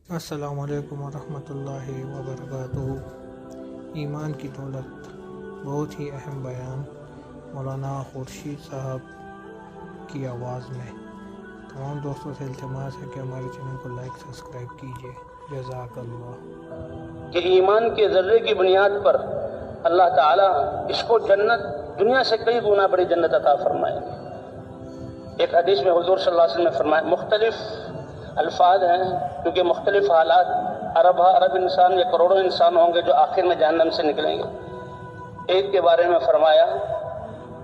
السلام علیکم ورحمۃ اللہ وبرکاتہ۔ ایمان کی دولت، بہت ہی اہم بیان مولانا خورشید صاحب کی آواز میں۔ تمام دوستوں سے التماس ہے کہ ہمارے چینل کو لائک سبسکرائب کیجیے۔ جزاک اللہ۔ کہ ایمان کے ذرے کی بنیاد پر اللہ تعالیٰ اس کو جنت دنیا سے کئی گنا بڑی جنت عطا فرمائے گے۔ ایک حدیث میں حضور صلی اللہ علیہ وسلم نے فرمایا، مختلف الفاظ ہیں کیونکہ مختلف حالات، ارب انسان یا کروڑوں انسان ہوں گے جو آخر میں جہنم سے نکلیں گے۔ ایک کے بارے میں فرمایا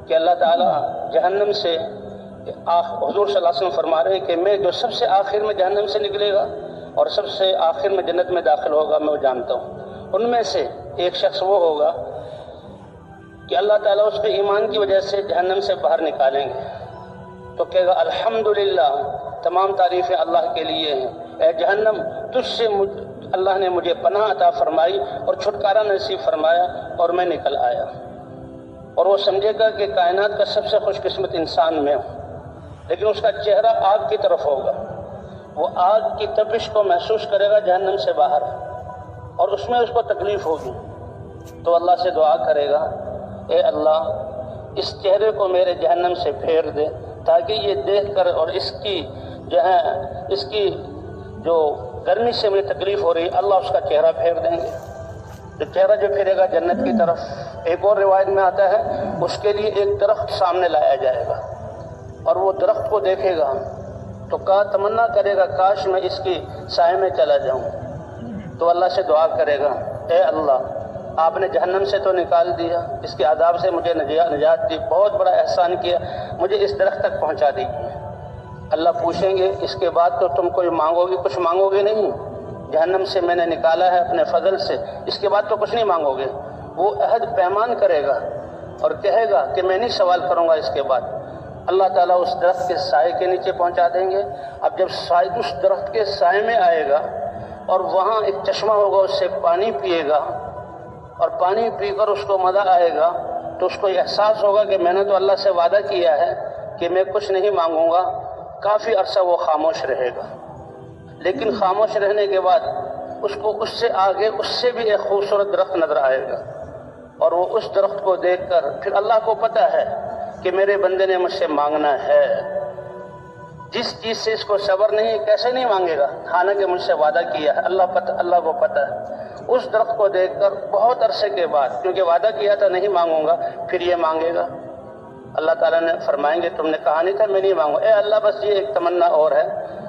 کہ اللہ تعالیٰ جہنم سے، حضور صلی اللہ علیہ وسلم فرما رہے ہیں کہ میں جو سب سے آخر میں جہنم سے نکلے گا اور سب سے آخر میں جنت میں داخل ہوگا، میں وہ جانتا ہوں۔ ان میں سے ایک شخص وہ ہوگا کہ اللہ تعالیٰ اس کے ایمان کی وجہ سے جہنم سے باہر نکالیں گے تو کہے گا الحمدللہ، تمام تعریفیں اللہ کے لیے ہیں، اے جہنم تجھ سے اللہ نے مجھے پناہ عطا فرمائی اور چھٹکارا نصیب فرمایا اور میں نکل آیا۔ اور وہ سمجھے گا کہ کائنات کا سب سے خوش قسمت انسان میں ہوں، لیکن اس کا چہرہ آگ کی طرف ہوگا۔ وہ آگ کی تپش کو محسوس کرے گا جہنم سے باہر، اور اس میں اس کو تکلیف ہوگی تو اللہ سے دعا کرے گا، اے اللہ اس چہرے کو میرے جہنم سے پھیر دے تاکہ یہ دیکھ کر اور اس کی جو گرمی سے مجھے تکلیف ہو رہی ہے، اللہ اس کا چہرہ پھیر دیں گے۔ تو چہرہ جو پھرے گا جنت کی طرف۔ ایک اور روایت میں آتا ہے اس کے لیے ایک درخت سامنے لایا جائے گا اور وہ درخت کو دیکھے گا تو تمنا کرے گا کاش میں اس کی سائے میں چلا جاؤں۔ تو اللہ سے دعا کرے گا، اے اللہ آپ نے جہنم سے تو نکال دیا، اس کے عذاب سے مجھے نجات دی، بہت بڑا احسان کیا، مجھے اس درخت تک پہنچا دیجیے۔ اللہ پوچھیں گے اس کے بعد تو تم کوئی مانگو گے؟ کچھ مانگو گے نہیں؟ جہنم سے میں نے نکالا ہے اپنے فضل سے، اس کے بعد تو کچھ نہیں مانگو گے؟ وہ عہد پیمان کرے گا اور کہے گا کہ میں نہیں سوال کروں گا اس کے بعد۔ اللہ تعالیٰ اس درخت کے سائے کے نیچے پہنچا دیں گے۔ اب جب اس درخت کے سائے میں آئے گا اور وہاں ایک چشمہ ہوگا، اس سے پانی پیے گا اور پانی پی کر اس کو مزہ آئے گا تو اس کو یہ احساس ہوگا کہ میں نے تو اللہ سے وعدہ کیا ہے کہ میں کچھ نہیں مانگوں گا۔ کافی عرصہ وہ خاموش رہے گا، لیکن خاموش رہنے کے بعد اس کو اس سے آگے اس سے بھی ایک خوبصورت درخت نظر آئے گا، اور وہ اس درخت کو دیکھ کر پھر اللہ کو پتہ ہے کہ میرے بندے نے مجھ سے مانگنا ہے، جس چیز سے اس کو صبر نہیں، کیسے نہیں مانگے گا حالانکہ مجھ سے وعدہ کیا ہے، اللہ کو پتہ ہے۔ اس درخت کو دیکھ کر بہت عرصے کے بعد، کیونکہ وعدہ کیا تھا نہیں مانگوں گا، پھر یہ مانگے گا۔ اللہ تعالیٰ نے فرمائیں گے تم نے کہا نہیں تھا میں نہیں مانگوں، اے اللہ بس یہ ایک تمنا اور ہے،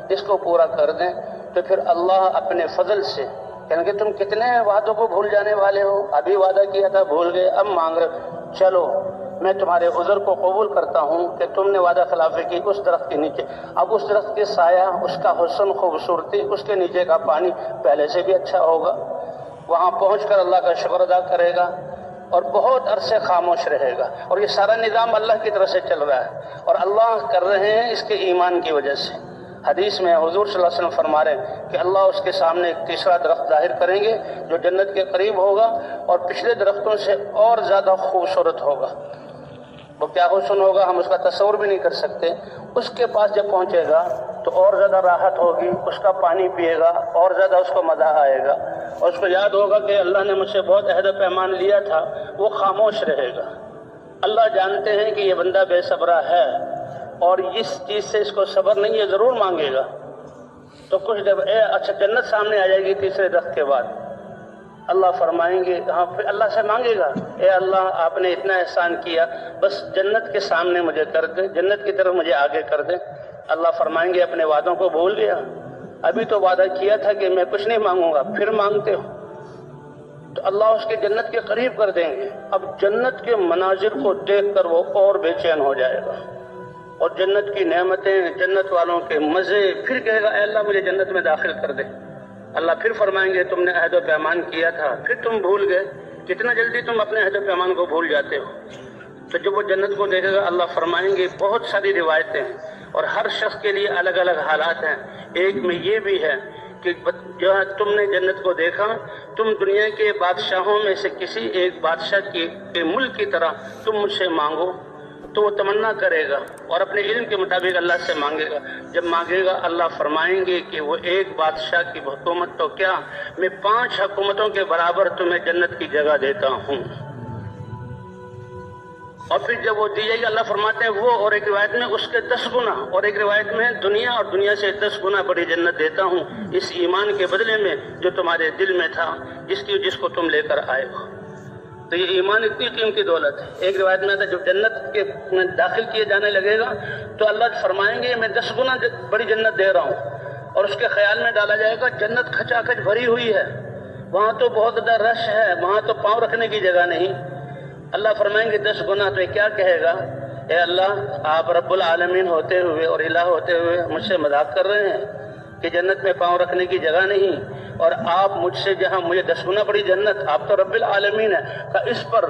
اس کو پورا کر دیں۔ تو پھر اللہ اپنے فضل سے کہیں گے تم کتنے وعدوں کو بھول جانے والے ہو، ابھی وعدہ کیا تھا بھول گئے، اب مانگ رہے، چلو میں تمہارے عذر کو قبول کرتا ہوں کہ تم نے وعدہ خلافی کی اس درخت کے نیچے۔ اب اس درخت کے سایہ، اس کا حسن، خوبصورتی، اس کے نیچے کا پانی پہلے سے بھی اچھا ہوگا۔ وہاں پہنچ کر اللہ کا شکر ادا کرے گا اور بہت عرصے خاموش رہے گا، اور یہ سارا نظام اللہ کی طرف سے چل رہا ہے اور اللہ کر رہے ہیں اس کے ایمان کی وجہ سے۔ حدیث میں حضور صلی اللہ علیہ وسلم فرما رہے ہیں کہ اللہ اس کے سامنے ایک تیسرا درخت ظاہر کریں گے جو جنت کے قریب ہوگا اور پچھلے درختوں سے اور زیادہ خوبصورت ہوگا۔ وہ کیا حسن ہوگا ہم اس کا تصور بھی نہیں کر سکتے۔ اس کے پاس جب پہنچے گا تو اور زیادہ راحت ہوگی، اس کا پانی پیے گا اور زیادہ اس کو مزہ آئے گا، اور اس کو یاد ہوگا کہ اللہ نے مجھ سے بہت عہد و پیمان لیا تھا۔ وہ خاموش رہے گا۔ اللہ جانتے ہیں کہ یہ بندہ بے صبرہ ہے اور اس چیز سے اس کو صبر نہیں ہے، ضرور مانگے گا۔ تو کچھ جب اچھا جنت سامنے آ جائے گی تیسرے درخت کے بعد، اللہ فرمائیں گے، ہاں پھر اللہ سے مانگے گا، اے اللہ آپ نے اتنا احسان کیا، بس جنت کے سامنے مجھے کر دے، جنت کی طرف مجھے آگے کر دے۔ اللہ فرمائیں گے اپنے وعدوں کو بھول گیا، ابھی تو وعدہ کیا تھا کہ میں کچھ نہیں مانگوں گا، پھر مانگتے ہو۔ تو اللہ اس کے جنت کے قریب کر دیں گے۔ اب جنت کے مناظر کو دیکھ کر وہ اور بے چین ہو جائے گا، اور جنت کی نعمتیں، جنت والوں کے مزے، پھر کہے گا اے اللہ مجھے جنت میں داخل کر دے۔ اللہ پھر فرمائیں گے تم نے عہد و پیمان کیا تھا، پھر تم بھول گئے، کتنا جلدی تم اپنے عہد و پیمان کو بھول جاتے ہو۔ تو جب وہ جنت کو دیکھے گا اللہ فرمائیں گے، بہت ساری روایتیں ہیں اور ہر شخص کے لیے الگ الگ حالات ہیں۔ ایک میں یہ بھی ہے کہ جو ہے تم نے جنت کو دیکھا، تم دنیا کے بادشاہوں میں سے کسی ایک بادشاہ کے ملک کی طرح تم مجھ سے مانگو، تو وہ تمنا کرے گا اور اپنے علم کے مطابق اللہ سے مانگے گا. جب مانگے گا اللہ فرمائیں گے کہ وہ ایک بادشاہ کی حکومت تو کیا، میں 5 حکومتوں کے برابر تمہیں جنت کی جگہ دیتا ہوں. اور پھر جب وہ دی جائے گی اللہ فرماتے ہیں وہ، اور ایک روایت میں اس کے 10 گنا، اور ایک روایت میں دنیا اور دنیا سے 10 گنا بڑی جنت دیتا ہوں اس ایمان کے بدلے میں جو تمہارے دل میں تھا، جس کو تم لے کر آئے ہو. تو یہ ایمان اتنی قیمتی دولت ہے. ایک روایت میں آتا ہے جب جنت کے میں داخل کیے جانے لگے گا تو اللہ فرمائیں گے میں 10 گنا بڑی جنت دے رہا ہوں. اور اس کے خیال میں ڈالا جائے گا جنت کھچا کھچ بھری ہوئی ہے، وہاں تو بہت زیادہ رش ہے، وہاں تو پاؤں رکھنے کی جگہ نہیں. اللہ فرمائیں گے 10 گنا، تو یہ کیا کہے گا، اے اللہ آپ رب العالمین ہوتے ہوئے اور الہ ہوتے ہوئے مجھ سے مذاق کر رہے ہیں کہ جنت میں پاؤں رکھنے کی جگہ نہیں، اور آپ مجھ سے جہاں مجھے 10 گنا بڑی جنت، آپ تو رب العالمین ہے. اس پر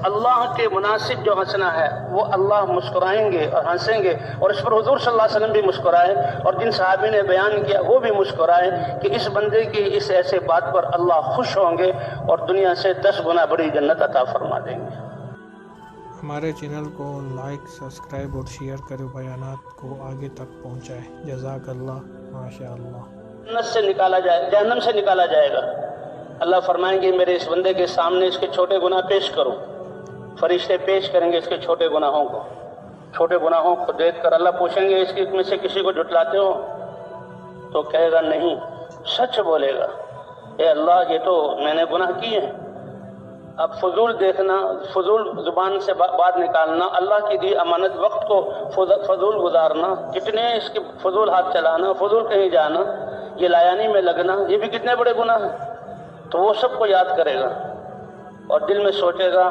اللہ کے مناسب جو ہنسنا ہے وہ اللہ مسکرائیں گے اور ہنسیں گے، اور اس پر حضور صلی اللہ علیہ وسلم بھی مسکرائے اور جن صحابی نے بیان کیا وہ بھی مسکرائے کہ اس بندے کی اس ایسے بات پر اللہ خوش ہوں گے اور دنیا سے 10 گنا بڑی جنت عطا فرما دیں گے. ہمارے چینل کو لائک، سبسکرائب اور شیئر کرے، بیانات کو آگے تک پہنچائے. جزاک اللہ. ماشاء اللہ. جنت سے نکالا جائے، جہنم سے نکالا جائے گا. اللہ فرمائیں گے میرے اس بندے کے سامنے اس کے چھوٹے گناہ پیش کرو. فرشتے پیش کریں گے اس کے چھوٹے گناہوں کو. چھوٹے گناہوں کو دیکھ کر اللہ پوچھیں گے اس میں سے کسی کو جھٹلاتے ہو؟ تو کہے گا نہیں، سچ بولے گا، اے اللہ یہ تو میں نے گناہ کیے ہیں. اب فضول دیکھنا، فضول زبان سے بات نکالنا، اللہ کی دی امانت وقت کو فضول گزارنا، کتنے اس کے فضول ہاتھ چلانا، فضول کہیں جانا، یہ لایانی میں لگنا، یہ بھی کتنے بڑے گناہ ہیں. تو وہ سب کو یاد کرے گا اور دل میں سوچے گا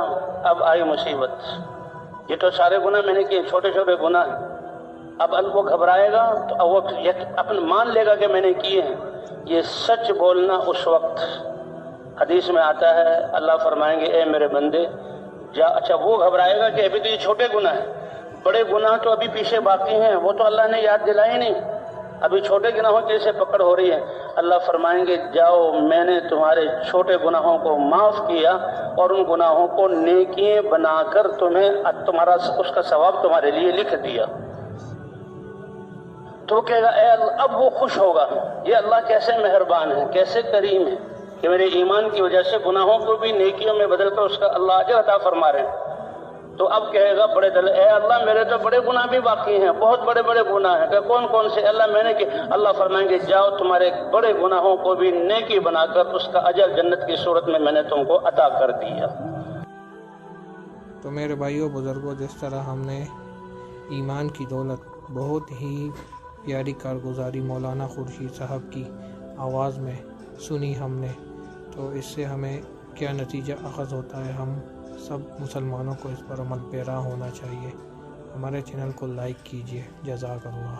اب آئی مصیبت، یہ تو سارے گناہ میں نے کیے، چھوٹے چھوٹے گناہ ہیں. اب وہ گھبرائے گا تو اب وہ اپنا مان لے گا کہ میں نے کیے ہیں. یہ سچ بولنا اس وقت. حدیث میں آتا ہے اللہ فرمائیں گے اے میرے بندے جا. اچھا وہ گھبرائے گا کہ ابھی تو یہ چھوٹے گناہ ہیں، بڑے گناہ تو ابھی پیچھے باقی ہیں، وہ تو اللہ نے یاد دلائے نہیں، ابھی چھوٹے گناہوں کی سے پکڑ ہو رہی ہے. اللہ فرمائیں گے جاؤ میں نے تمہارے چھوٹے گناہوں کو معاف کیا اور ان گناہوں کو نیکیاں بنا کر تمہیں تمہارا اس کا ثواب تمہارے لیے لکھ دیا. تو وہ کہے گا اے اللہ، اب وہ خوش ہوگا، یہ اللہ کیسے مہربان ہے، کیسے کریم ہے کہ میرے ایمان کی وجہ سے گناہوں کو بھی نیکیوں میں بدل کر اس کا اللہ اجر عطا فرما رہے ہیں. تو اب کہے گا بڑے دل، اے اللہ میرے تو بڑے گناہ بھی باقی ہیں، بہت بڑے بڑے گناہ ہیں. کہ کون کون سے؟ اللہ میں نے کہ اللہ فرمائیں گے جاؤ تمہارے بڑے گناہوں کو بھی نیکی بنا کر اس کا اجر جنت کی صورت میں نے تم کو عطا کر دیا. تو میرے بھائیوں بزرگوں، جس طرح ہم نے ایمان کی دولت بہت ہی پیاری کارگزاری مولانا خورشید صاحب کی آواز میں سنی ہم نے، تو اس سے ہمیں کیا نتیجہ اخذ ہوتا ہے؟ ہم سب مسلمانوں کو اس پر عمل پیرا ہونا چاہیے. ہمارے چینل کو لائک کیجیے. جزاک اللہ.